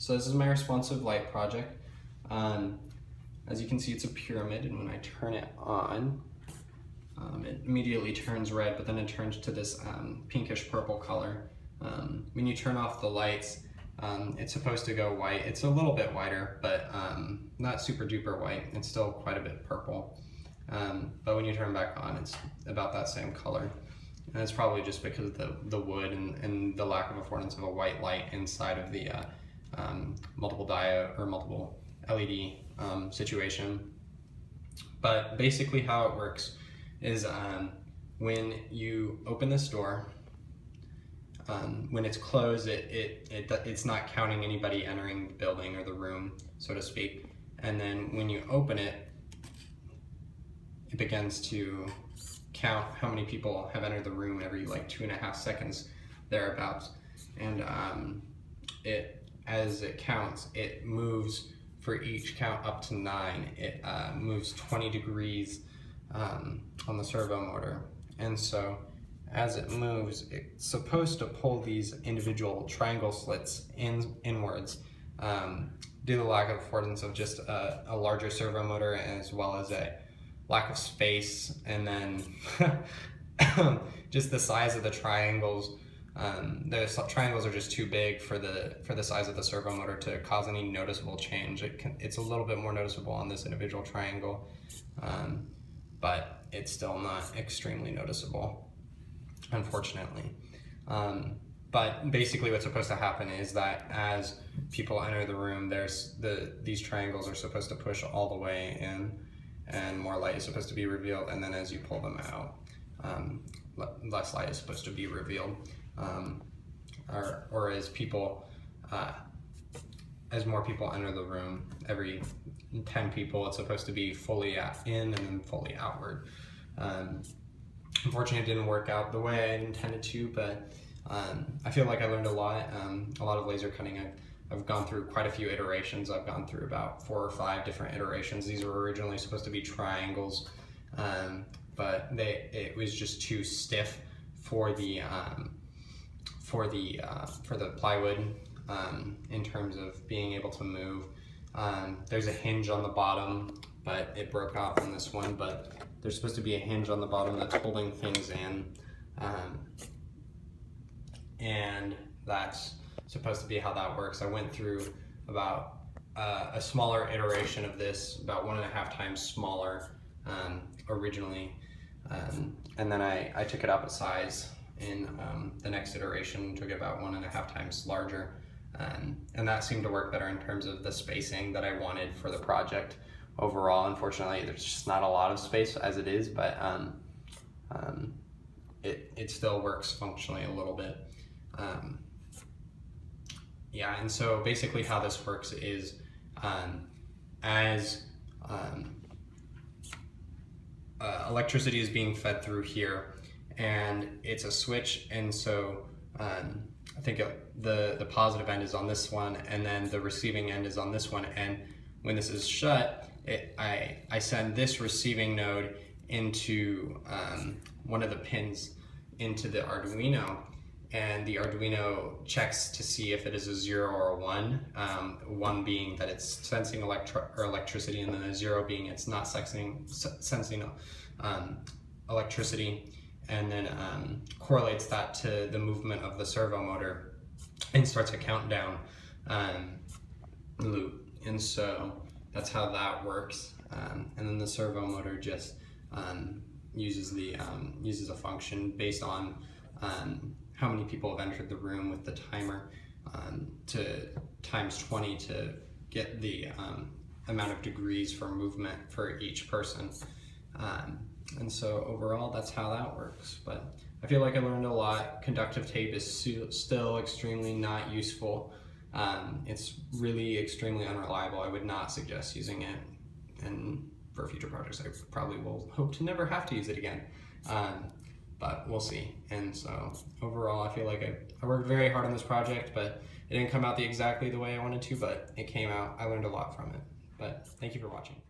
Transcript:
So this is my responsive light project. As you can see, it's a pyramid, and when I turn it on, it immediately turns red, but then it turns to this pinkish purple color. When you turn off the lights, it's supposed to go white. It's a little bit whiter, but not super duper white. It's still quite a bit purple. But when you turn it back on, it's about that same color. And it's probably just because of the wood and the lack of affordance of a white light inside of the multiple diode or multiple LED situation. But basically how it works is when you open this door, when it's closed, it's not counting anybody entering the building or the room, so to speak. And then when you open it, it begins to count how many people have entered the room every like 2.5 seconds, thereabouts. And as it counts, it moves for each count up to 9. It moves 20 degrees on the servo motor. And so as it moves, it's supposed to pull these individual triangle slits inwards due to the lack of affordance of just a larger servo motor, as well as a lack of space, and then just the size of the triangles. The triangles are just too big for the size of the servo motor to cause any noticeable change. It's a little bit more noticeable on this individual triangle, but it's still not extremely noticeable, unfortunately. But basically what's supposed to happen is that as people enter the room, these triangles are supposed to push all the way in, and more light is supposed to be revealed, and then as you pull them out, less light is supposed to be revealed. Or as more people enter the room, every 10 people, it's supposed to be fully in and then fully outward. Unfortunately, it didn't work out the way I intended to, but I feel like I learned a lot of laser cutting. I've gone through quite a few iterations. I've gone through about 4 or 5 different iterations. These were originally supposed to be triangles, but it was just too stiff for the plywood in terms of being able to move. There's a hinge on the bottom, but it broke off on this one. But there's supposed to be a hinge on the bottom that's holding things in, and that's supposed to be how that works. I went through about a smaller iteration of this, about 1.5 times smaller originally, and then I took it up a size in the next iteration, took it about 1.5 times larger, and that seemed to work better in terms of the spacing that I wanted for the project overall. Unfortunately, there's just not a lot of space as it is, but it still works functionally a little bit. Yeah, and so basically how this works is as electricity is being fed through here, and it's a switch, and so I think the positive end is on this one, and then the receiving end is on this one, and when this is shut, I send this receiving node into one of the pins into the Arduino, and the Arduino checks to see if it is a 0 or a 1, 1 being that it's sensing electricity, and then a 0 being it's not sensing electricity, and then correlates that to the movement of the servo motor and starts a countdown loop. And so that's how that works. And then the servo motor just uses a function based on how many people have entered the room with the timer to times 20 to get the amount of degrees for movement for each person. And so overall, that's how that works. But I feel like I learned a lot. Conductive tape is still extremely not useful. It's really extremely unreliable. I would not suggest using it, and for future projects I probably will hope to never have to use it again. But we'll see. And so overall, I feel like I worked very hard on this project, but it didn't come out exactly the way I wanted to, but it came out. I learned a lot from it. But thank you for watching.